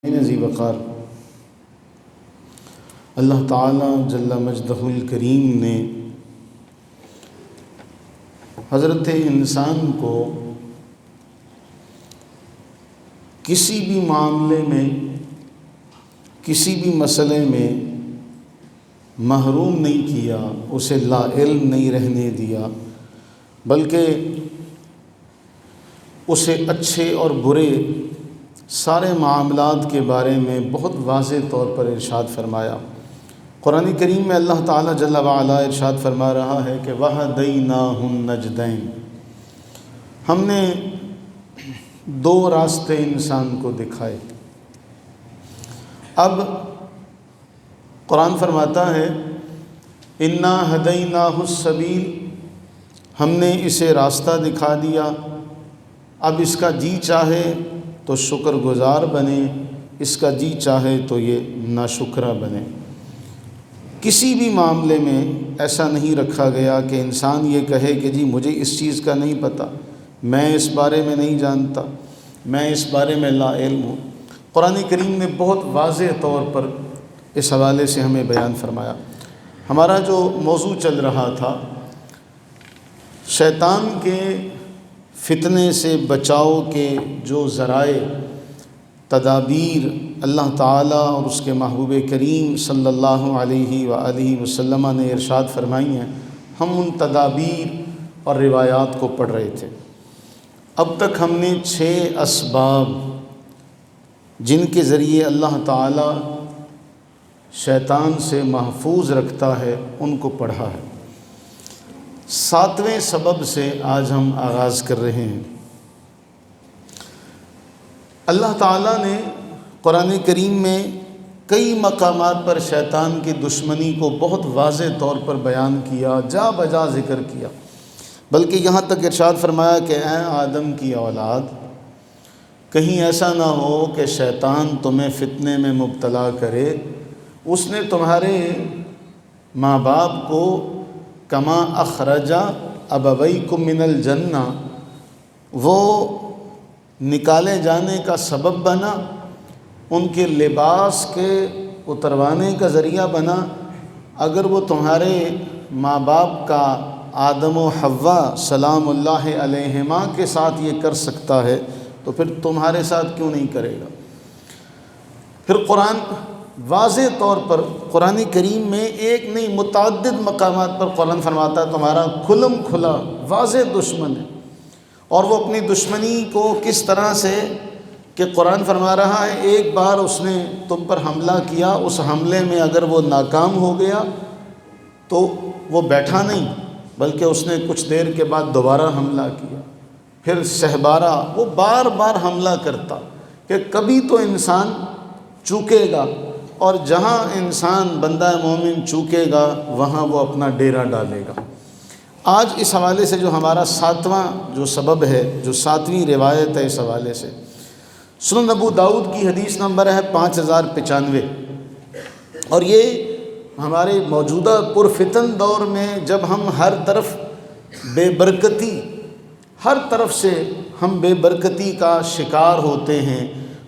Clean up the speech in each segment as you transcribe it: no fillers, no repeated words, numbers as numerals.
ذی وقار اللہ تعالیٰ جل مجدہ الکریم نے حضرت انسان کو کسی بھی معاملے میں کسی بھی مسئلے میں محروم نہیں کیا، اسے لا علم نہیں رہنے دیا، بلکہ اسے اچھے اور برے سارے معاملات کے بارے میں بہت واضح طور پر ارشاد فرمایا۔ قرآن کریم میں اللہ تعالیٰ جل وعلا ارشاد فرما رہا ہے کہ وَهَدَيْنَاهُ النَّجْدَيْنِ، ہم نے دو راستے انسان کو دکھائے۔ اب قرآن فرماتا ہے اِنَّا هَدَيْنَاهُ السَّبِيلِ، ہم نے اسے راستہ دکھا دیا، اب اس کا جی چاہے تو شکر گزار بنے، اس کا جی چاہے تو یہ ناشکرہ بنے۔ کسی بھی معاملے میں ایسا نہیں رکھا گیا کہ انسان یہ کہے کہ جی مجھے اس چیز کا نہیں پتہ، میں اس بارے میں نہیں جانتا، میں اس بارے میں لا علم ہوں۔ قرآن کریم نے بہت واضح طور پر اس حوالے سے ہمیں بیان فرمایا۔ ہمارا جو موضوع چل رہا تھا، شیطان کے فتنے سے بچاؤ کے جو ذرائع تدابیر اللہ تعالیٰ اور اس کے محبوب کریم صلی اللہ علیہ وآلہ وسلم نے ارشاد فرمائی ہیں، ہم ان تدابیر اور روایات کو پڑھ رہے تھے۔ اب تک ہم نے 6 اسباب جن کے ذریعے اللہ تعالیٰ شیطان سے محفوظ رکھتا ہے ان کو پڑھا ہے۔ 7ویں سبب سے آج ہم آغاز کر رہے ہیں۔ اللہ تعالیٰ نے قرآن کریم میں کئی مقامات پر شیطان کی دشمنی کو بہت واضح طور پر بیان کیا، جا بجا ذکر کیا، بلکہ یہاں تک ارشاد فرمایا کہ اے آدم کی اولاد، کہیں ایسا نہ ہو کہ شیطان تمہیں فتنے میں مبتلا کرے۔ اس نے تمہارے ماں باپ کو کما اخرج ابویکم من الجنہ، وہ نکالے جانے کا سبب بنا، ان کے لباس کے اتروانے کا ذریعہ بنا۔ اگر وہ تمہارے ماں باپ کا آدم و حوا سلام اللہ علیہما کے ساتھ یہ کر سکتا ہے تو پھر تمہارے ساتھ کیوں نہیں کرے گا؟ پھر قرآن واضح طور پر قرآن کریم میں ایک نہیں متعدد مقامات پر قرآن فرماتا ہے تمہارا کھلم کھلا واضح دشمن ہے، اور وہ اپنی دشمنی کو کس طرح سے کہ قرآن فرما رہا ہے ایک بار اس نے تم پر حملہ کیا، اس حملے میں اگر وہ ناکام ہو گیا تو وہ بیٹھا نہیں، بلکہ اس نے کچھ دیر کے بعد دوبارہ حملہ کیا، پھر سہبارہ، وہ بار بار حملہ کرتا کہ کبھی تو انسان چوکے گا، اور جہاں انسان بندہ مومن چوکے گا وہاں وہ اپنا ڈیرا ڈالے گا۔ آج اس حوالے سے جو ہمارا 7واں جو سبب ہے، جو 7ویں روایت ہے، اس حوالے سے سنن ابو داؤد کی حدیث نمبر ہے 5095، اور یہ ہمارے موجودہ پرفتن دور میں جب ہم ہر طرف بے برکتی، ہر طرف سے ہم بے برکتی کا شکار ہوتے ہیں۔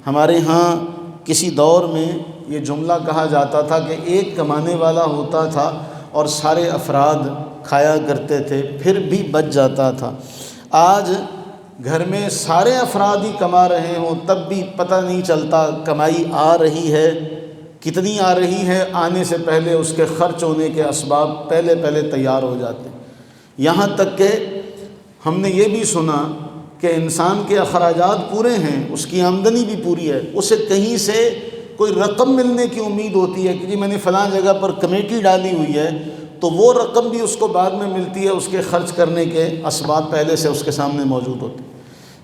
ہمارے ہاں کسی دور میں یہ جملہ کہا جاتا تھا کہ ایک کمانے والا ہوتا تھا اور سارے افراد کھایا کرتے تھے، پھر بھی بچ جاتا تھا۔ آج گھر میں سارے افراد ہی کما رہے ہوں تب بھی پتہ نہیں چلتا کمائی آ رہی ہے، کتنی آ رہی ہے، آنے سے پہلے اس کے خرچ ہونے کے اسباب پہلے تیار ہو جاتے ہیں۔ یہاں تک کہ ہم نے یہ بھی سنا کہ انسان کے اخراجات پورے ہیں، اس کی آمدنی بھی پوری ہے، اسے کہیں سے کوئی رقم ملنے کی امید ہوتی ہے کہ جی میں نے فلاں جگہ پر کمیٹی ڈالی ہوئی ہے، تو وہ رقم بھی اس کو بعد میں ملتی ہے، اس کے خرچ کرنے کے اسباب پہلے سے اس کے سامنے موجود ہوتے ہیں۔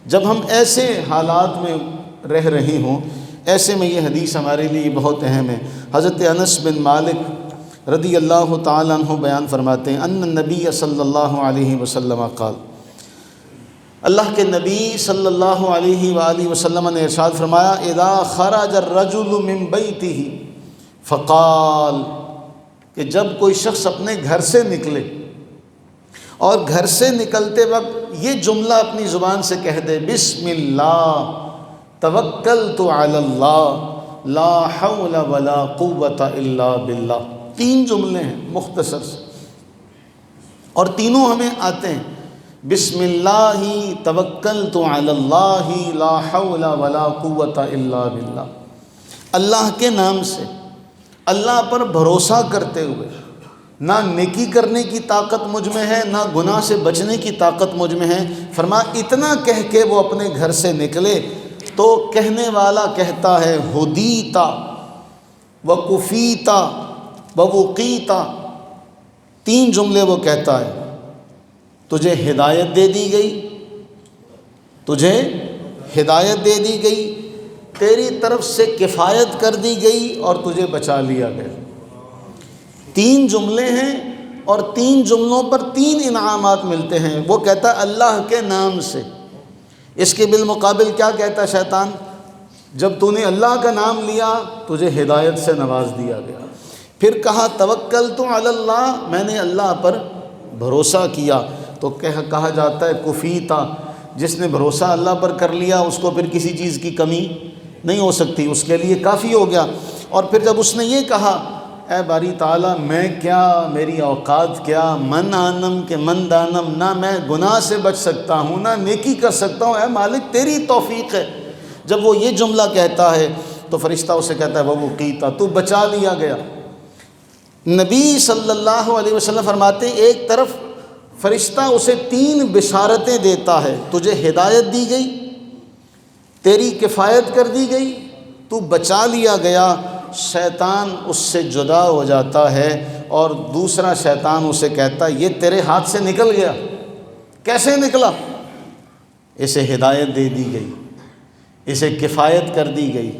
جب ہم ایسے حالات میں رہ رہے ہوں، ایسے میں یہ حدیث ہمارے لیے بہت اہم ہے۔ حضرت انس بن مالک رضی اللہ تعالیٰ عنہ بیان فرماتے ہیں ان النبی صلی اللہ علیہ وسلم قال، اللہ کے نبی صلی اللہ علیہ وآلہ وسلم نے ارشاد فرمایا اذا خرج الرجل من بیتہ فقال، کہ جب کوئی شخص اپنے گھر سے نکلے اور گھر سے نکلتے وقت یہ جملہ اپنی زبان سے کہہ دے بسم اللہ توکلت علی اللہ، لا حول ولا قوت الا باللہ. 3 جملے ہیں مختصر سے، اور تینوں ہمیں آتے ہیں. بسم اللہ توکلت علی اللہ لا حول ولا قوت الا باللہ. اللہ کے نام سے، اللہ پر بھروسہ کرتے ہوئے، نہ نیکی کرنے کی طاقت مجھ میں ہے، نہ گناہ سے بچنے کی طاقت مجھ میں ہے. فرمایا اتنا کہہ کے وہ اپنے گھر سے نکلے تو کہنے والا کہتا ہے ہدیتا وکفیتا ووقیتا. 3 جملے وہ کہتا ہے. تجھے ہدایت دے دی گئی، تجھے ہدایت دے دی گئی، تیری طرف سے کفایت کر دی گئی، اور تجھے بچا لیا گیا. 3 جملے ہیں، اور 3 جملوں پر 3 انعامات ملتے ہیں. وہ کہتا ہے اللہ کے نام سے. اس کے بالمقابل کیا کہتا ہے شیطان؟ جب تو نے اللہ کا نام لیا تجھے ہدایت سے نواز دیا گیا. پھر کہا توکلت علی اللہ، میں نے اللہ پر بھروسہ کیا. تو کہا جاتا ہے کفیتا، جس نے بھروسہ اللہ پر کر لیا اس کو پھر کسی چیز کی کمی نہیں ہو سکتی، اس کے لیے کافی ہو گیا. اور پھر جب اس نے یہ کہا اے باری تعالیٰ میں کیا، میری اوقات کیا، من آنم کہ من دانم، نہ میں گناہ سے بچ سکتا ہوں نہ نیکی کر سکتا ہوں، اے مالک تیری توفیق ہے. جب وہ یہ جملہ کہتا ہے تو فرشتہ اسے کہتا ہے ووقیتا، تو بچا لیا گیا. نبی صلی اللہ علیہ وسلم فرماتے ہیں ایک طرف فرشتہ اسے 3 بشارتیں دیتا ہے، تجھے ہدایت دی گئی، تیری کفایت کر دی گئی، تو بچا لیا گیا. شیطان اس سے جدا ہو جاتا ہے، اور دوسرا شیطان اسے کہتا ہے یہ تیرے ہاتھ سے نکل گیا. کیسے نکلا؟ اسے ہدایت دے دی گئی، اسے کفایت کر دی گئی،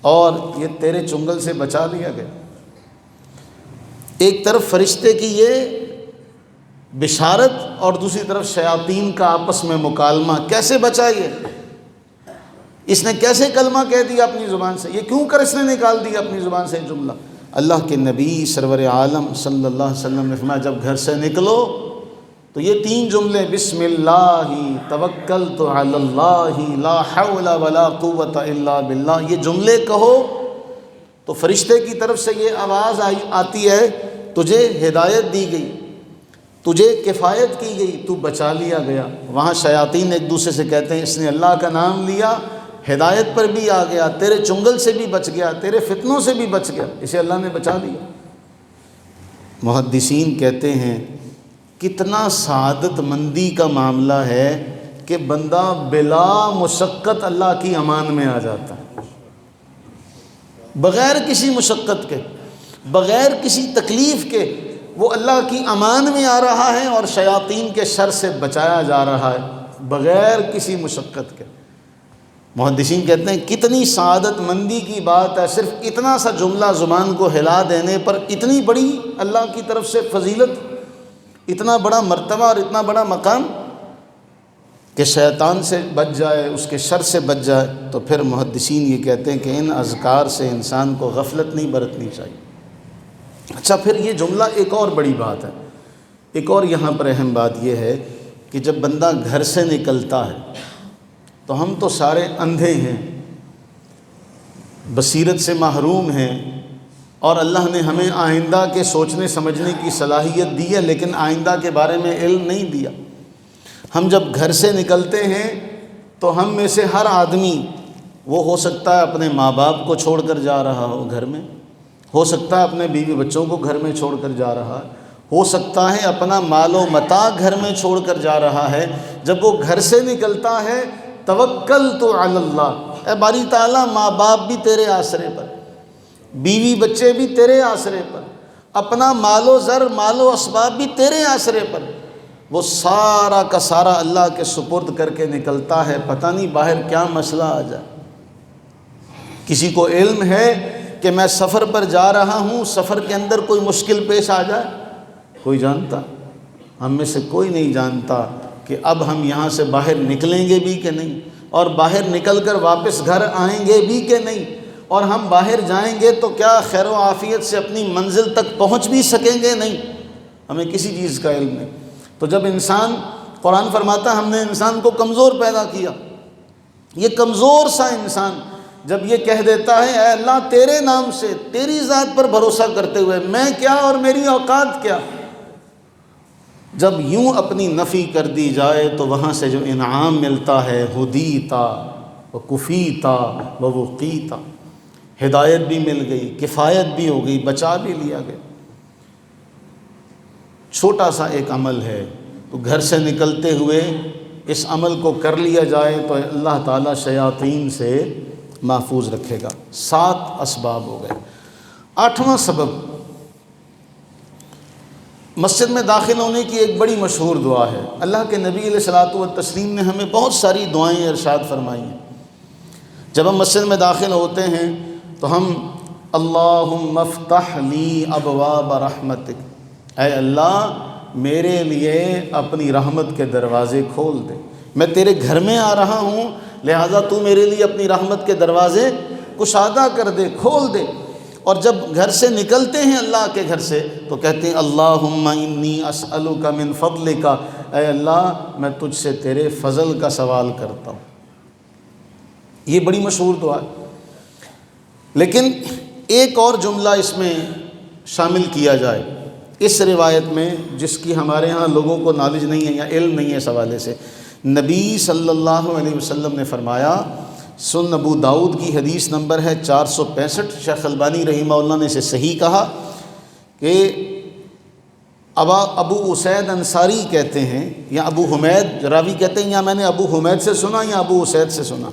اور یہ تیرے چنگل سے بچا لیا گیا. ایک طرف فرشتے کی یہ بشارت، اور دوسری طرف شیاطین کا آپس میں مکالمہ. کیسے بچائیے؟ اس نے کیسے کلمہ کہہ دیا اپنی زبان سے؟ یہ کیوں کر اس نے نکال دیا اپنی زبان سے جملہ؟ اللہ کے نبی سرور عالم صلی اللہ علیہ وسلم نے فرمایا جب گھر سے نکلو تو یہ 3 جملے بسم اللہ توکلت علی اللہ لا حول ولا قوت الا باللہ، یہ جملے کہو تو فرشتے کی طرف سے یہ آواز آتی ہے تجھے ہدایت دی گئی، تجھے کفایت کی گئی، تو بچا لیا گیا. وہاں شیاطین ایک دوسرے سے کہتے ہیں اس نے اللہ کا نام لیا، ہدایت پر بھی آ گیا، تیرے چنگل سے بھی بچ گیا، تیرے فتنوں سے بھی بچ گیا، اسے اللہ نے بچا لیا. محدثین کہتے ہیں کتنا سعادت مندی کا معاملہ ہے کہ بندہ بلا مشقت اللہ کی امان میں آ جاتا ہے، بغیر کسی مشقت کے، بغیر کسی تکلیف کے وہ اللہ کی امان میں آ رہا ہے، اور شیاطین کے شر سے بچایا جا رہا ہے بغیر کسی مشقت کے. محدثین کہتے ہیں کتنی سعادت مندی کی بات ہے صرف اتنا سا جملہ زبان کو ہلا دینے پر، اتنی بڑی اللہ کی طرف سے فضیلت، اتنا بڑا مرتبہ اور اتنا بڑا مقام کہ شیطان سے بچ جائے، اس کے شر سے بچ جائے. تو پھر محدثین یہ کہتے ہیں کہ ان اذکار سے انسان کو غفلت نہیں برتنی چاہیے. اچھا، پھر یہ جملہ ایک اور بڑی بات ہے، ایک اور یہاں پر اہم بات یہ ہے کہ جب بندہ گھر سے نکلتا ہے تو ہم تو سارے اندھے ہیں، بصیرت سے محروم ہیں، اور اللہ نے ہمیں آئندہ کے سوچنے سمجھنے کی صلاحیت دی ہے، لیکن آئندہ کے بارے میں علم نہیں دیا. ہم جب گھر سے نکلتے ہیں تو ہم میں سے ہر آدمی، وہ ہو سکتا ہے اپنے ماں باپ کو چھوڑ کر جا رہا ہو گھر میں، ہو سکتا ہے اپنے بیوی بچوں کو گھر میں چھوڑ کر جا رہا ہے، ہو سکتا ہے اپنا مال و متاع گھر میں چھوڑ کر جا رہا ہے. جب وہ گھر سے نکلتا ہے توکلت علی اللہ، اے باری تعالیٰ ماں باپ بھی تیرے آسرے پر، بیوی بچے بھی تیرے آسرے پر، اپنا مال و زر مال و اسباب بھی تیرے آسرے پر، وہ سارا کا سارا اللہ کے سپرد کر کے نکلتا ہے. پتہ نہیں باہر کیا مسئلہ آ جائے. کسی کو علم ہے کہ میں سفر پر جا رہا ہوں، سفر کے اندر کوئی مشکل پیش آ جائے؟ کوئی جانتا؟ ہم میں سے کوئی نہیں جانتا کہ اب ہم یہاں سے باہر نکلیں گے بھی کہ نہیں، اور باہر نکل کر واپس گھر آئیں گے بھی کہ نہیں، اور ہم باہر جائیں گے تو کیا خیر و عافیت سے اپنی منزل تک پہنچ بھی سکیں گے؟ نہیں، ہمیں کسی چیز کا علم نہیں. تو جب انسان، قرآن فرماتا ہے ہم نے انسان کو کمزور پیدا کیا، یہ کمزور سا انسان جب یہ کہہ دیتا ہے اے اللہ تیرے نام سے، تیری ذات پر بھروسہ کرتے ہوئے میں کیا اور میری اوقات کیا، جب یوں اپنی نفی کر دی جائے تو وہاں سے جو انعام ملتا ہے ہدیتا وکفیتا ووقیتا، ہدایت بھی مل گئی، کفایت بھی ہو گئی، بچا بھی لیا گیا۔ چھوٹا سا ایک عمل ہے، تو گھر سے نکلتے ہوئے اس عمل کو کر لیا جائے تو اللہ تعالیٰ شیاطین سے محفوظ رکھے گا۔ 7 اسباب ہو گئے۔ 8واں سبب، مسجد میں داخل ہونے کی ایک بڑی مشہور دعا ہے۔ اللہ کے نبی علیہ الصلوۃ والتسلیم نے ہمیں بہت ساری دعائیں ارشاد فرمائی ہیں۔ جب ہم مسجد میں داخل ہوتے ہیں تو ہم اللہم افتح لی ابواب رحمتک، اے اللہ میرے لیے اپنی رحمت کے دروازے کھول دے، میں تیرے گھر میں آ رہا ہوں لہٰذا تو میرے لیے اپنی رحمت کے دروازے کشادہ کر دے، کھول دے۔ اور جب گھر سے نکلتے ہیں اللہ کے گھر سے تو کہتے ہیں اللہم انی اسألک من فضلک، اے اللہ میں تجھ سے تیرے فضل کا سوال کرتا ہوں۔ یہ بڑی مشہور دعا ہے، لیکن ایک اور جملہ اس میں شامل کیا جائے اس روایت میں، جس کی ہمارے ہاں لوگوں کو نالج نہیں ہے یا علم نہیں ہے اس حوالے سے۔ نبی صلی اللہ علیہ وسلم نے فرمایا، سنن ابو داؤد کی حدیث نمبر ہے 465، شیخ البانی رحمہ اللہ نے اسے صحیح کہا کہ ابو اسید انصاری کہتے ہیں یا ابو حمید راوی کہتے ہیں، یا میں نے ابو حمید سے سنا یا ابو اسید سے سنا،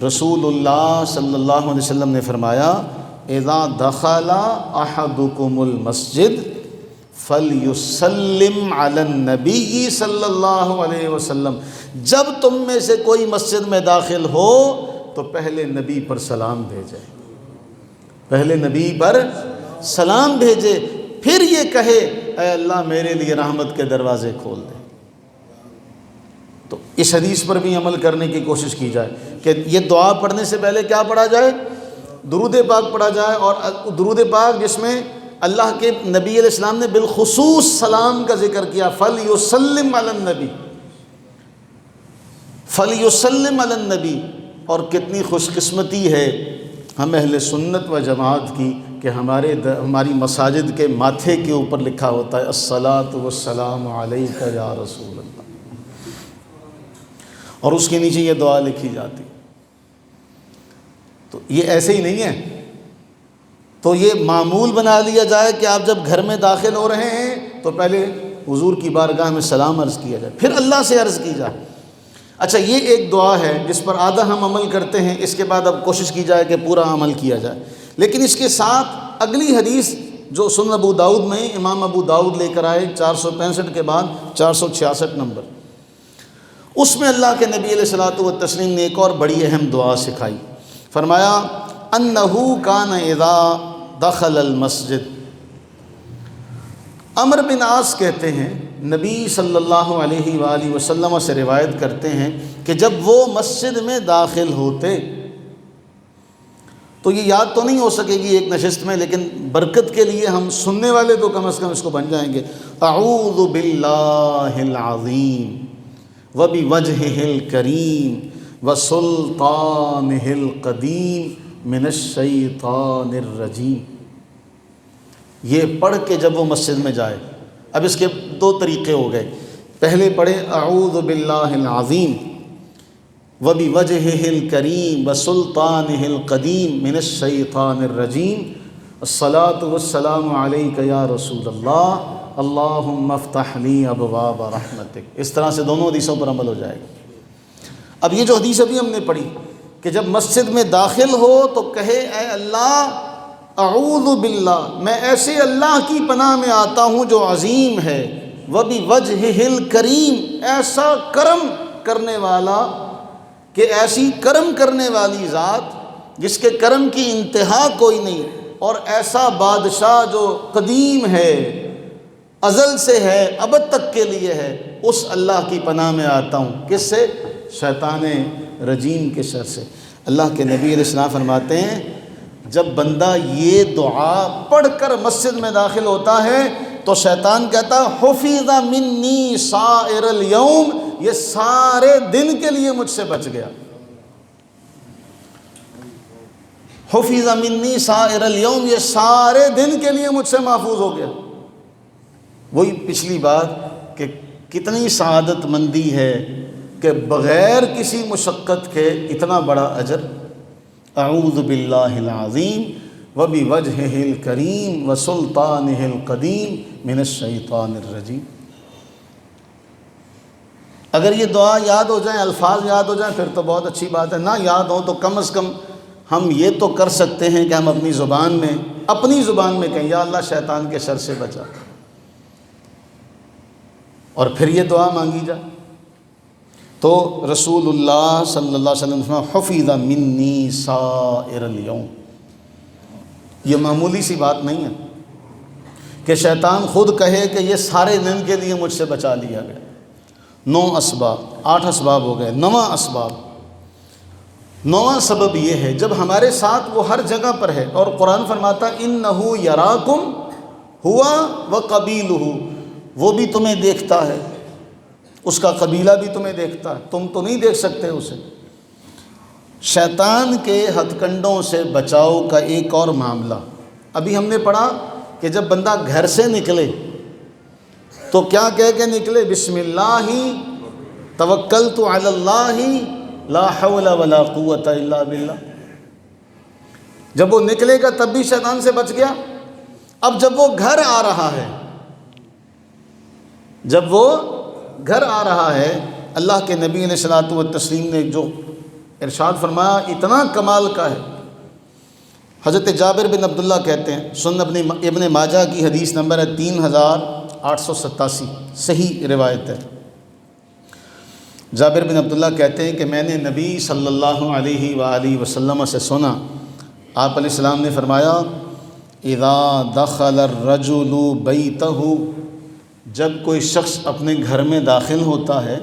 رسول اللہ صلی اللہ علیہ وسلم نے فرمایا اذا دخل احدکم المسجد فلیسلم علی النبی صلی اللہ علیہ وسلم، جب تم میں سے کوئی مسجد میں داخل ہو تو پہلے نبی پر سلام بھیجے، پہلے نبی پر سلام بھیجے، پھر یہ کہے اے اللہ میرے لیے رحمت کے دروازے کھول دے۔ تو اس حدیث پر بھی عمل کرنے کی کوشش کی جائے کہ یہ دعا پڑھنے سے پہلے کیا پڑھا جائے، درود پاک پڑھا جائے، اور درود پاک جس میں اللہ کے نبی علیہ السلام نے بالخصوص سلام کا ذکر کیا، فَلْيُسَلِّمْ عَلَى النَّبِي، فَلْيُسَلِّمْ عَلَى النَّبِي۔ اور کتنی خوش قسمتی ہے ہم اہل سنت و جماعت کی کہ ہماری مساجد کے ماتھے کے اوپر لکھا ہوتا ہے الصلاۃ والسلام علیک یا رسول اللہ، اور اس کے نیچے یہ دعا لکھی جاتی۔ تو یہ ایسے ہی نہیں ہے، تو یہ معمول بنا لیا جائے کہ آپ جب گھر میں داخل ہو رہے ہیں تو پہلے حضور کی بارگاہ میں سلام عرض کیا جائے، پھر اللہ سے عرض کی جائے۔ اچھا یہ ایک دعا ہے جس پر آدھا ہم عمل کرتے ہیں، اس کے بعد اب کوشش کی جائے کہ پورا عمل کیا جائے۔ لیکن اس کے ساتھ اگلی حدیث جو سنن ابو داؤد میں امام ابو داؤد لے کر آئے 465 کے بعد 466 نمبر، اس میں اللہ کے نبی علیہ الصلوۃ والتسلیم نے ایک اور بڑی اہم دعا سکھائی۔ فرمایا انہو کان اذا دخل المسجد، عمرو بن عاص کہتے ہیں نبی صلی اللہ علیہ وآلہ وسلم سے روایت کرتے ہیں کہ جب وہ مسجد میں داخل ہوتے، تو یہ یاد تو نہیں ہو سکے گی ایک نشست میں، لیکن برکت کے لیے ہم سننے والے تو کم از کم اس کو بن جائیں گے۔ اعوذ باللہ العظیم وبوجہہ الکریم وسلطانہ القدیم من الشیطان الرجیم۔ یہ پڑھ کے جب وہ مسجد میں جائے، اب اس کے 2 طریقے ہو گئے، پہلے پڑھے اعوذ باللہ العظیم وبوجہہ الکریم وسلطانہ القدیم من الشیطان الرجیم، الصلاۃ والسلام علیک یا رسول اللہ، اللہم افتح لی ابواب رحمتک۔ اس طرح سے دونوں حدیثوں پر عمل ہو جائے گا۔ اب یہ جو حدیث ابھی ہم نے پڑھی کہ جب مسجد میں داخل ہو تو کہے اے اللہ اعوذ باللہ، میں ایسے اللہ کی پناہ میں آتا ہوں جو عظیم ہے، وبوجہہ الکریم، ایسا کرم کرنے والا کہ ایسی کرم کرنے والی ذات جس کے کرم کی انتہا کوئی نہیں، اور ایسا بادشاہ جو قدیم ہے، ازل سے ہے، ابد تک کے لیے ہے، اس اللہ کی پناہ میں آتا ہوں۔ کس سے؟ شیطان رجیم کے شر سے۔ اللہ کے نبی علیہ السلام فرماتے ہیں جب بندہ یہ دعا پڑھ کر مسجد میں داخل ہوتا ہے تو شیطان کہتا ہے حفظ منی سائر الیوم، یہ سارے دن کے لیے مجھ سے بچ گیا۔ حفظ منی سائر الیوم، یہ سارے دن کے لیے مجھ سے محفوظ ہو گیا۔ وہی پچھلی بات کہ کتنی سعادت مندی ہے کہ بغیر کسی مشقت کے اتنا بڑا اجر۔ اعوذ باللہ العظیم وبوجہہ الکریم وسلطانہ القدیم من الشیطان الرجیم۔ اگر یہ دعا یاد ہو جائیں، الفاظ یاد ہو جائیں، پھر تو بہت اچھی بات ہے۔ نہ یاد ہوں تو کم از کم ہم یہ تو کر سکتے ہیں کہ ہم اپنی زبان میں کہیں یا اللہ شیطان کے شر سے بچا، اور پھر یہ دعا مانگی جائے۔ تو رسول اللہ صلی اللہ علیہ وسلم حفظ منی سائر الیوم، یہ معمولی سی بات نہیں ہے کہ شیطان خود کہے کہ یہ سارے دن کے لیے مجھ سے بچا لیا گیا۔ 9 اسباب، 8 اسباب ہو گئے، 9واں اسباب، 9واں سبب یہ ہے جب ہمارے ساتھ وہ ہر جگہ پر ہے، اور قرآن فرماتا انہ یراکم ہوا وقبیلہ، وہ بھی تمہیں دیکھتا ہے، اس کا قبیلہ بھی تمہیں دیکھتا ہے، تم تو نہیں دیکھ سکتے اسے۔ شیطان کے ہتھ کنڈوں سے بچاؤ کا ایک اور معاملہ ابھی ہم نے پڑھا کہ جب بندہ گھر سے نکلے تو کیا کہہ کے نکلے؟ بسم اللہ توکلت علی اللہ لا حول ولا قوت الا باللہ۔ جب وہ نکلے گا تب بھی شیطان سے بچ گیا۔ اب جب وہ گھر آ رہا ہے، اللہ کے نبی علیہ الصلوۃ والتسلیم نے جو ارشاد فرمایا اتنا کمال کا ہے۔ حضرت جابر بن عبداللہ کہتے ہیں، سنن ابن ماجہ کی حدیث نمبر ہے 3887، صحیح روایت ہے۔ جابر بن عبداللہ کہتے ہیں کہ میں نے نبی صلی اللہ علیہ وآلہ وسلم سے سنا، آپ علیہ السلام نے فرمایا اذا دخل الرجل بیتہ، جب کوئی شخص اپنے گھر میں داخل ہوتا ہے،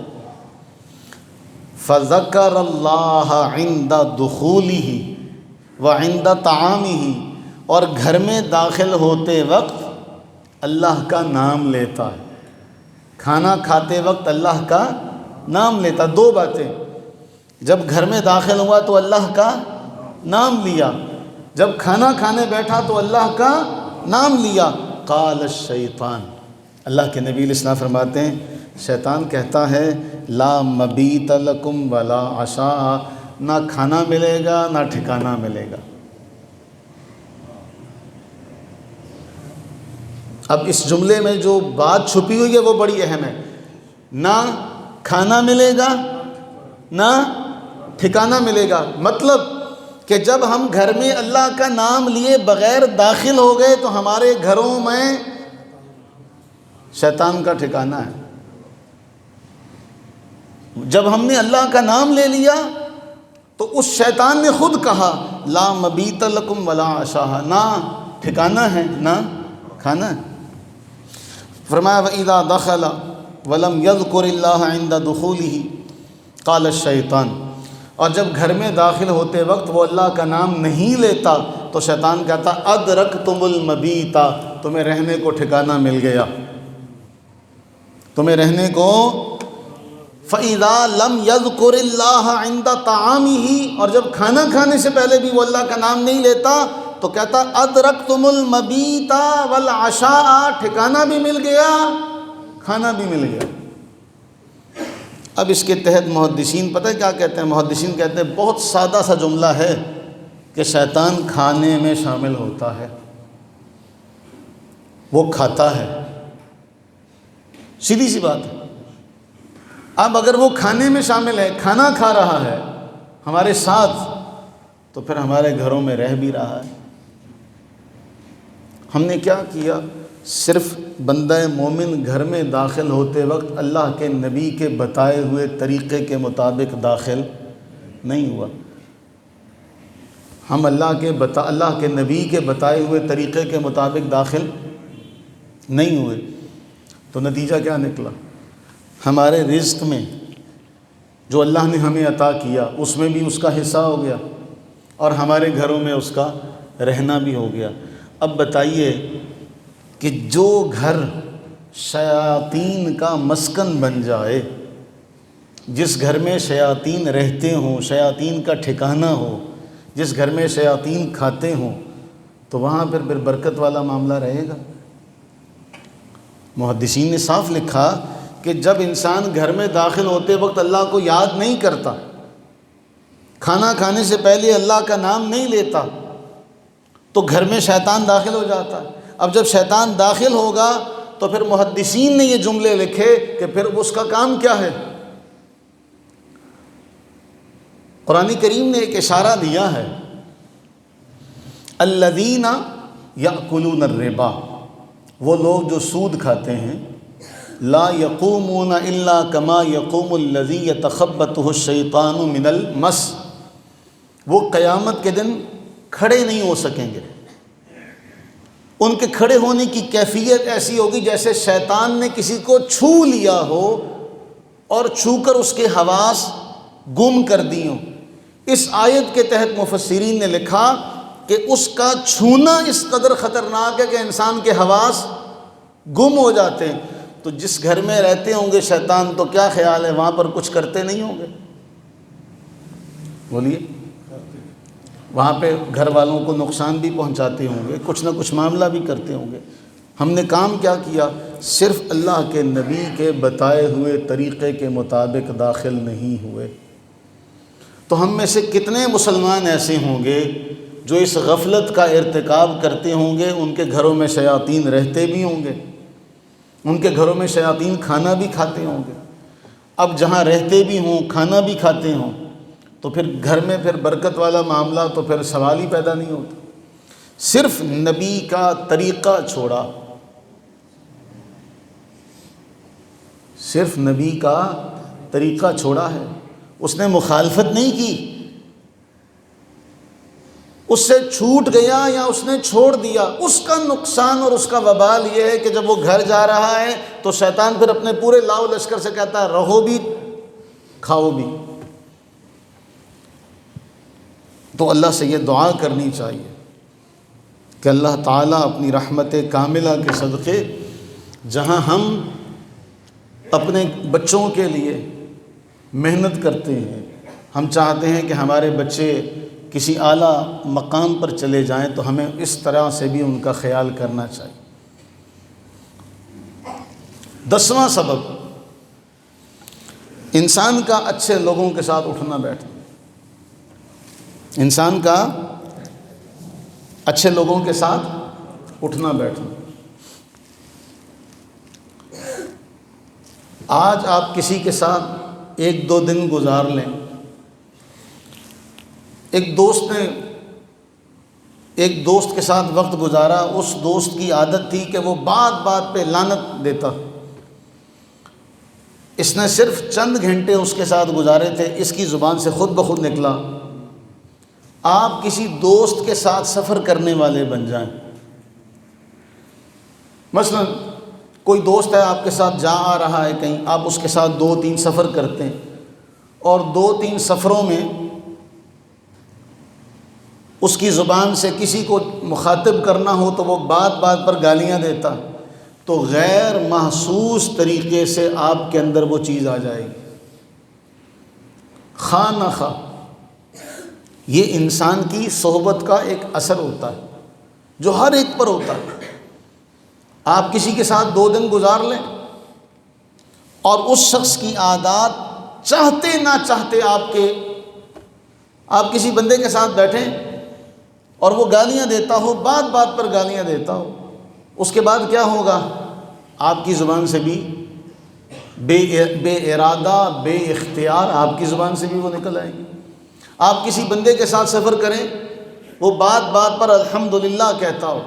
فذکر اللہ عند دخولہ وعند طعامہ، اور گھر میں داخل ہوتے وقت اللہ کا نام لیتا ہے، کھانا کھاتے وقت اللہ کا نام لیتا۔ 2 باتیں، جب گھر میں داخل ہوا تو اللہ کا نام لیا، جب کھانا کھانے بیٹھا تو اللہ کا نام لیا۔ قال الشیطان، اللہ کے نبی علیہ السلام فرماتے ہیں شیطان کہتا ہے لا مبیت لکم ولا عشاء، نہ کھانا ملے گا نہ ٹھکانہ ملے گا۔ اب اس جملے میں جو بات چھپی ہوئی ہے وہ بڑی اہم ہے، نہ کھانا ملے گا نہ ٹھکانہ ملے گا۔ مطلب کہ جب ہم گھر میں اللہ کا نام لیے بغیر داخل ہو گئے تو ہمارے گھروں میں شیطان کا ٹھکانہ ہے۔ جب ہم نے اللہ کا نام لے لیا تو اس شیطان نے خود کہا لا مبیت لکم ولا عشاء، نہ ٹھکانہ ہے نہ کھانا ہے۔ فرمایا وَإِذَا دَخَلَ وَلَمْ يَذْكُرِ اللَّهَ عِنْدَ دُخُولِهِ قَالَ الشَّيْطَانُ، اور جب گھر میں داخل ہوتے وقت وہ اللہ کا نام نہیں لیتا تو شیطان کہتا أَدْرَكْتُمُ الْمَبِيتَ، تمہیں رہنے کو ٹھکانہ مل گیا، تمہیں رہنے کو۔ فَإِذَا لَمْ يَذْكُرِ اللَّهَ عِنْدَ طَعَامِهِ، اور جب کھانا کھانے سے پہلے بھی وہ اللہ کا نام نہیں لیتا تو کہتا أَدْرَكْتُمُ الْمَبِيتَ وَالْعَشَاءَ، ٹھکانہ بھی مل گیا کھانا بھی مل گیا۔ اب اس کے تحت محدثین پتہ ہے کیا کہتے ہیں؟ محدثین کہتے ہیں بہت سادہ سا جملہ ہے کہ شیطان کھانے میں شامل ہوتا ہے، وہ کھاتا ہے، سیدھی سی بات ہے۔ اب اگر وہ کھانے میں شامل ہے، کھانا کھا رہا ہے ہمارے ساتھ، تو پھر ہمارے گھروں میں رہ بھی رہا ہے۔ ہم نے کیا کیا؟ صرف بندہ مومن گھر میں داخل ہوتے وقت اللہ کے نبی کے بتائے ہوئے طریقے کے مطابق داخل نہیں ہوا۔ ہم اللہ کے نبی کے بتائے ہوئے طریقے کے مطابق داخل نہیں ہوئے تو نتیجہ کیا نکلا؟ ہمارے رزق میں جو اللہ نے ہمیں عطا کیا اس میں بھی اس کا حصہ ہو گیا، اور ہمارے گھروں میں اس کا رہنا بھی ہو گیا۔ اب بتائیے کہ جو گھر شیاطین کا مسکن بن جائے، جس گھر میں شیاطین رہتے ہوں، شیاطین کا ٹھکانہ ہو، جس گھر میں شیاطین کھاتے ہوں تو وہاں پھر برکت والا معاملہ رہے گا؟ محدثین نے صاف لکھا کہ جب انسان گھر میں داخل ہوتے وقت اللہ کو یاد نہیں کرتا، کھانا کھانے سے پہلے اللہ کا نام نہیں لیتا، تو گھر میں شیطان داخل ہو جاتا ہے۔ اب جب شیطان داخل ہوگا تو پھر محدثین نے یہ جملے لکھے کہ پھر اس کا کام کیا ہے؟ قرآن کریم نے ایک اشارہ دیا ہے، الذین یأکلون الربا، وہ لوگ جو سود کھاتے ہیں، لا یقومون الا کما یقوم الذی یتخبطہ الشیطان من المس، وہ قیامت کے دن کھڑے نہیں ہو سکیں گے۔ ان کے کھڑے ہونے کی کیفیت ایسی ہوگی جیسے شیطان نے کسی کو چھو لیا ہو اور چھو کر اس کے حواس گم کر دی ہوں۔ اس آیت کے تحت مفسرین نے لکھا کہ اس کا چھونا اس قدر خطرناک ہے کہ انسان کے حواس گم ہو جاتے ہیں۔ تو جس گھر میں رہتے ہوں گے شیطان، تو کیا خیال ہے وہاں پر کچھ کرتے نہیں ہوں گے؟ بولیے، وہاں پہ گھر والوں کو نقصان بھی پہنچاتے ہوں گے، کچھ نہ کچھ معاملہ بھی کرتے ہوں گے۔ ہم نے کام کیا کیا؟ صرف اللہ کے نبی کے بتائے ہوئے طریقے کے مطابق داخل نہیں ہوئے۔ تو ہم میں سے کتنے مسلمان ایسے ہوں گے جو اس غفلت کا ارتکاب کرتے ہوں گے؟ ان کے گھروں میں شیاطین رہتے بھی ہوں گے، ان کے گھروں میں شیاطین کھانا بھی کھاتے ہوں گے۔ اب جہاں رہتے بھی ہوں، کھانا بھی کھاتے ہوں، تو پھر گھر میں پھر برکت والا معاملہ تو پھر سوال ہی پیدا نہیں ہوتا۔ صرف نبی کا طریقہ چھوڑا، صرف نبی کا طریقہ چھوڑا ہے، اس نے مخالفت نہیں کی، اس سے چھوٹ گیا یا اس نے چھوڑ دیا، اس کا نقصان اور اس کا وبال یہ ہے کہ جب وہ گھر جا رہا ہے تو شیطان پھر اپنے پورے لاؤ لشکر سے کہتا ہے رہو بھی کھاؤ بھی۔ تو اللہ سے یہ دعا کرنی چاہیے کہ اللہ تعالیٰ اپنی رحمت کاملہ کے صدقے جہاں ہم اپنے بچوں کے لیے محنت کرتے ہیں، ہم چاہتے ہیں کہ ہمارے بچے کسی اعلیٰ مقام پر چلے جائیں، تو ہمیں اس طرح سے بھی ان کا خیال کرنا چاہیے۔ 10واں سبب، انسان کا اچھے لوگوں کے ساتھ اٹھنا بیٹھنا، انسان کا اچھے لوگوں کے ساتھ اٹھنا بیٹھنا۔ آج آپ کسی کے ساتھ 1-2 دن گزار لیں۔ ایک دوست کے ساتھ وقت گزارا، اس دوست کی عادت تھی کہ وہ بات بات پہ لعنت دیتا، اس نے صرف چند گھنٹے اس کے ساتھ گزارے تھے، اس کی زبان سے خود بخود نکلا۔ آپ کسی دوست کے ساتھ سفر کرنے والے بن جائیں۔ مثلا کوئی دوست ہے آپ کے ساتھ جا آ رہا ہے کہیں، آپ اس کے ساتھ 2-3 سفر کرتے ہیں، اور 2-3 سفروں میں اس کی زبان سے کسی کو مخاطب کرنا ہو تو وہ بات بات پر گالیاں دیتا، تو غیر محسوس طریقے سے آپ کے اندر وہ چیز آ جائے گی، خواہ نہ خواہ۔ یہ انسان کی صحبت کا ایک اثر ہوتا ہے جو ہر ایک پر ہوتا ہے۔ آپ کسی کے ساتھ 2 دن گزار لیں اور اس شخص کی عادات چاہتے نہ چاہتے آپ کسی بندے کے ساتھ بیٹھیں اور وہ گالیاں دیتا ہو، بات بات پر گالیاں دیتا ہو، اس کے بعد کیا ہوگا؟ آپ کی زبان سے بھی بے ارادہ بے اختیار آپ کی زبان سے بھی وہ نکل آئیں گی۔ آپ کسی بندے کے ساتھ سفر کریں، وہ بات بات پر الحمدللہ کہتا ہو،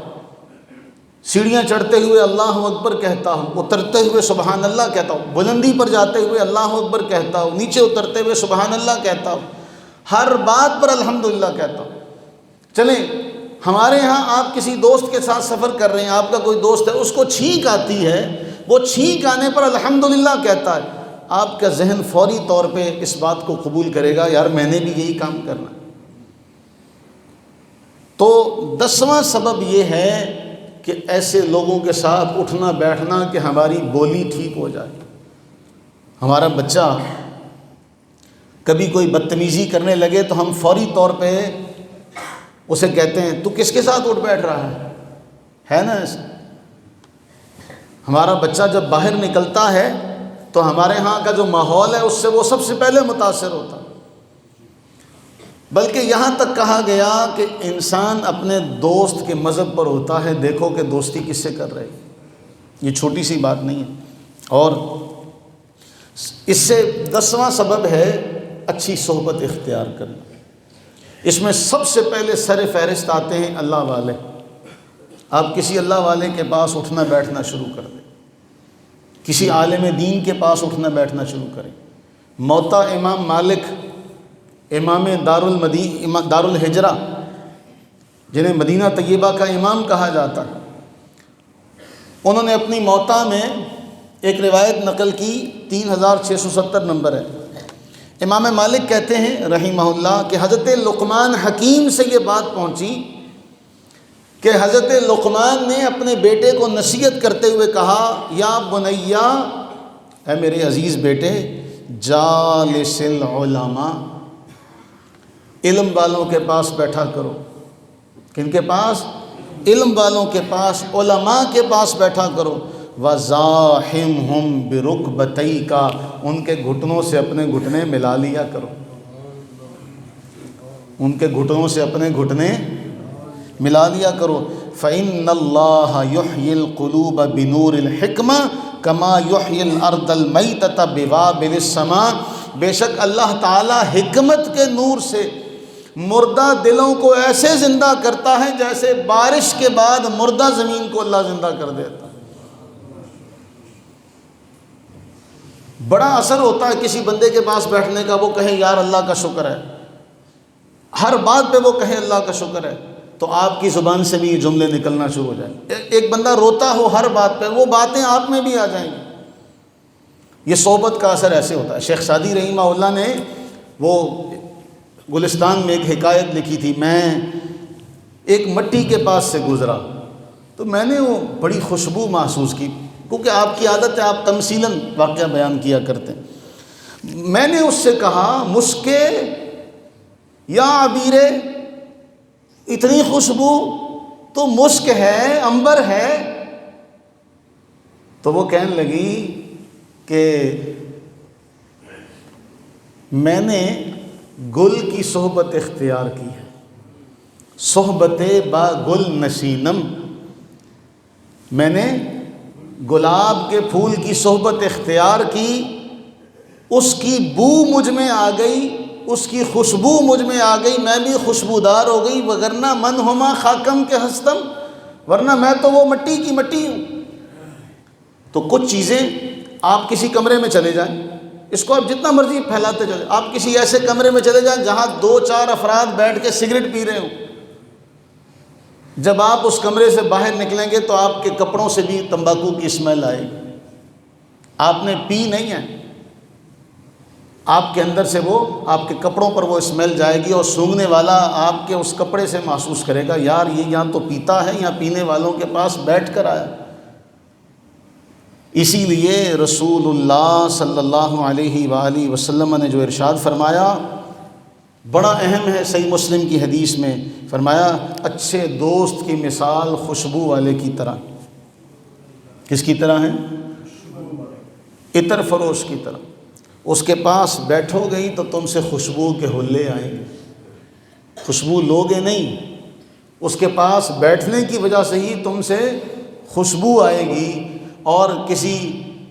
سیڑھیاں چڑھتے ہوئے اللہ اکبر کہتا ہو، اترتے ہوئے سبحان اللہ کہتا ہو، بلندی پر جاتے ہوئے اللہ اکبر کہتا ہو، نیچے اترتے ہوئے سبحان اللہ کہتا ہو، ہر بات پر الحمدللہ کہتا ہو۔ چلیں، ہمارے ہاں آپ کسی دوست کے ساتھ سفر کر رہے ہیں، آپ کا کوئی دوست ہے، اس کو چھینک آتی ہے، وہ چھینک آنے پر الحمدللہ کہتا ہے، آپ کا ذہن فوری طور پہ اس بات کو قبول کرے گا، یار میں نے بھی یہی کام کرنا۔ تو 10واں سبب یہ ہے کہ ایسے لوگوں کے ساتھ اٹھنا بیٹھنا کہ ہماری بولی ٹھیک ہو جائے۔ ہمارا بچہ کبھی کوئی بدتمیزی کرنے لگے تو ہم فوری طور پہ اسے کہتے ہیں تو کس کے ساتھ اٹھ بیٹھ رہا ہے نا ایسا؟ ہمارا بچہ جب باہر نکلتا ہے تو ہمارے ہاں کا جو ماحول ہے اس سے وہ سب سے پہلے متاثر ہوتا، بلکہ یہاں تک کہا گیا کہ انسان اپنے دوست کے مذہب پر ہوتا ہے، دیکھو کہ دوستی کس سے کر رہے، یہ چھوٹی سی بات نہیں ہے۔ اور اس سے 10واں سبب ہے اچھی صحبت اختیار کرنا۔ اس میں سب سے پہلے سر فہرست آتے ہیں اللہ والے۔ آپ کسی اللہ والے کے پاس اٹھنا بیٹھنا شروع کر دیں، کسی عالم دین کے پاس اٹھنا بیٹھنا شروع کریں۔ موتا امام مالک، امام دار الہجرہ، جنہیں مدینہ طیبہ کا امام کہا جاتا ہے، انہوں نے اپنی موتا میں ایک روایت نقل کی، 3670 نمبر ہے۔ امام مالک کہتے ہیں رحمہ اللہ کہ حضرت لقمان حکیم سے یہ بات پہنچی کہ حضرت لقمان نے اپنے بیٹے کو نصیحت کرتے ہوئے کہا، یا بنیا، اے میرے عزیز بیٹے، جالس العلماء، علم والوں کے پاس بیٹھا کرو۔ کن کے پاس؟ علم والوں کے پاس، علماء کے پاس بیٹھا کرو۔ وَزَاحِمْهُمْ بِرُكْبَتَيْكَ، ان کے گھٹنوں سے اپنے گھٹنے ملا لیا کرو، ان کے گھٹنوں سے اپنے گھٹنے ملا لیا کرو۔ فَإِنَّ اللَّهَ يُحْيِي الْقُلُوبَ بِنُورِ الْحِكْمَةِ كَمَا يُحْيِي الْأَرْضَ الْمَيْتَةَ بِوَابِلِ السَّمَاءِ، بے شک اللہ تعالیٰ حکمت کے نور سے مردہ دلوں کو ایسے زندہ کرتا ہے جیسے بارش کے بعد مردہ زمین کو اللہ زندہ کر دیتا ہے۔ بڑا اثر ہوتا ہے کسی بندے کے پاس بیٹھنے کا، وہ کہے یار اللہ کا شکر ہے، ہر بات پہ وہ کہے اللہ کا شکر ہے، تو آپ کی زبان سے بھی یہ جملے نکلنا شروع ہو جائیں۔ ایک بندہ روتا ہو ہر بات پہ، وہ باتیں آپ میں بھی آ جائیں گی۔ یہ صحبت کا اثر ایسے ہوتا ہے۔ شیخ سعدی رحمہ اللہ نے وہ گلستان میں ایک حکایت لکھی تھی، میں ایک مٹی کے پاس سے گزرا تو میں نے وہ بڑی خوشبو محسوس کی، کیونکہ آپ کی عادت ہے آپ تمثیلاً واقعہ بیان کیا کرتے ہیں۔ میں نے اس سے کہا، مسکے یا عبیرے، اتنی خوشبو تو مشک ہے، عنبر ہے؟ تو وہ کہنے لگی کہ میں نے گل کی صحبت اختیار کی ہے، صحبت با گل نشینم، میں نے گلاب کے پھول کی صحبت اختیار کی، اس کی بو مجھ میں آ گئی، اس کی خوشبو مجھ میں آ گئی، میں بھی خوشبودار ہو گئی۔ وگرنہ من ہما خاکم کے ہستم، ورنہ میں تو وہ مٹی کی مٹی ہوں۔ تو کچھ چیزیں، آپ کسی کمرے میں چلے جائیں، اس کو آپ جتنا مرضی پھیلاتے چلیں، آپ کسی ایسے کمرے میں چلے جائیں جہاں 2-4 افراد بیٹھ کے سگریٹ پی رہے ہوں، جب آپ اس کمرے سے باہر نکلیں گے تو آپ کے کپڑوں سے بھی تمباکو کی اسمیل آئے گی۔ آپ نے پی نہیں ہے، آپ کے اندر سے وہ آپ کے کپڑوں پر وہ اسمیل جائے گی، اور سونگھنے والا آپ کے اس کپڑے سے محسوس کرے گا یار یہ یہاں تو پیتا ہے، یہاں پینے والوں کے پاس بیٹھ کر آیا۔ اسی لیے رسول اللہ صلی اللہ علیہ وآلہ وسلم نے جو ارشاد فرمایا بڑا اہم ہے، صحیح مسلم کی حدیث میں فرمایا، اچھے دوست کی مثال خوشبو والے کی طرح۔ کس کی طرح ہے؟ عطر فروش کی طرح۔ اس کے پاس بیٹھو گئی تو تم سے خوشبو کے حلے آئیں گے، خوشبو لوگے نہیں، اس کے پاس بیٹھنے کی وجہ سے ہی تم سے خوشبو آئے گی۔ اور کسی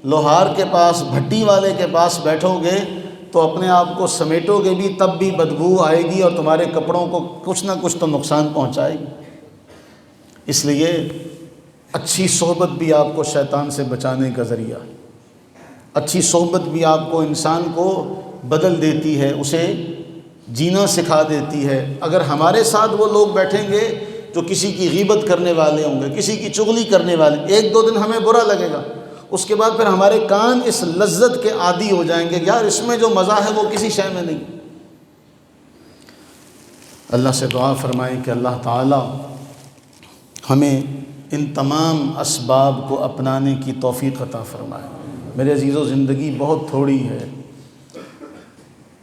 لوہار کے پاس، بھٹی والے کے پاس بیٹھو گے تو اپنے آپ کو سمیٹو گے بھی تب بھی بدبو آئے گی، اور تمہارے کپڑوں کو کچھ نہ کچھ تو نقصان پہنچائے گی۔ اس لیے اچھی صحبت بھی آپ کو شیطان سے بچانے کا ذریعہ ہے، اچھی صحبت بھی آپ کو، انسان کو بدل دیتی ہے، اسے جینا سکھا دیتی ہے۔ اگر ہمارے ساتھ وہ لوگ بیٹھیں گے جو کسی کی غیبت کرنے والے ہوں گے، کسی کی چغلی کرنے والے، 1-2 دن ہمیں برا لگے گا، اس کے بعد پھر ہمارے کان اس لذت کے عادی ہو جائیں گے، یار اس میں جو مزہ ہے وہ کسی شے میں نہیں۔ اللہ سے دعا فرمائیں کہ اللہ تعالی ہمیں ان تمام اسباب کو اپنانے کی توفیق عطا فرمائے۔ میرے عزیزو، زندگی بہت تھوڑی ہے،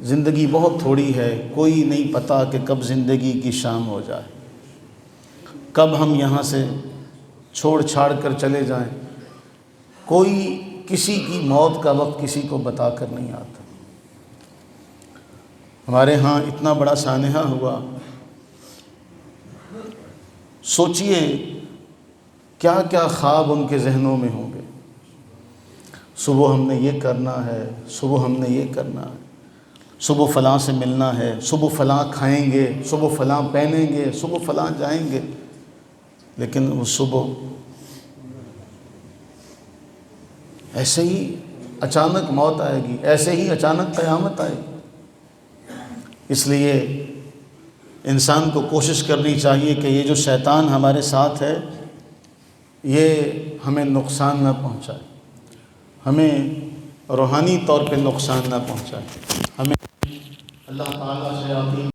زندگی بہت تھوڑی ہے، کوئی نہیں پتہ کہ کب زندگی کی شام ہو جائے۔ کب ہم یہاں سے چھوڑ چھاڑ کر چلے جائیں، کوئی کسی کی موت کا وقت کسی کو بتا کر نہیں آتا۔ ہمارے ہاں اتنا بڑا سانحہ ہوا، سوچئے کیا کیا خواب ان کے ذہنوں میں ہوں گے۔ صبح ہم نے یہ کرنا ہے، صبح ہم نے یہ کرنا ہے، صبح فلاں سے ملنا ہے، صبح فلاں کھائیں گے، صبح فلاں پہنیں گے، صبح فلاں جائیں گے۔ لیکن وہ صبح ایسے ہی اچانک موت آئے گی، ایسے ہی اچانک قیامت آئے گی۔ اس لیے انسان کو کوشش کرنی چاہیے کہ یہ جو شیطان ہمارے ساتھ ہے یہ ہمیں نقصان نہ پہنچائے، ہمیں روحانی طور پہ نقصان نہ پہنچائے۔ ہمیں اللہ تعالیٰ سے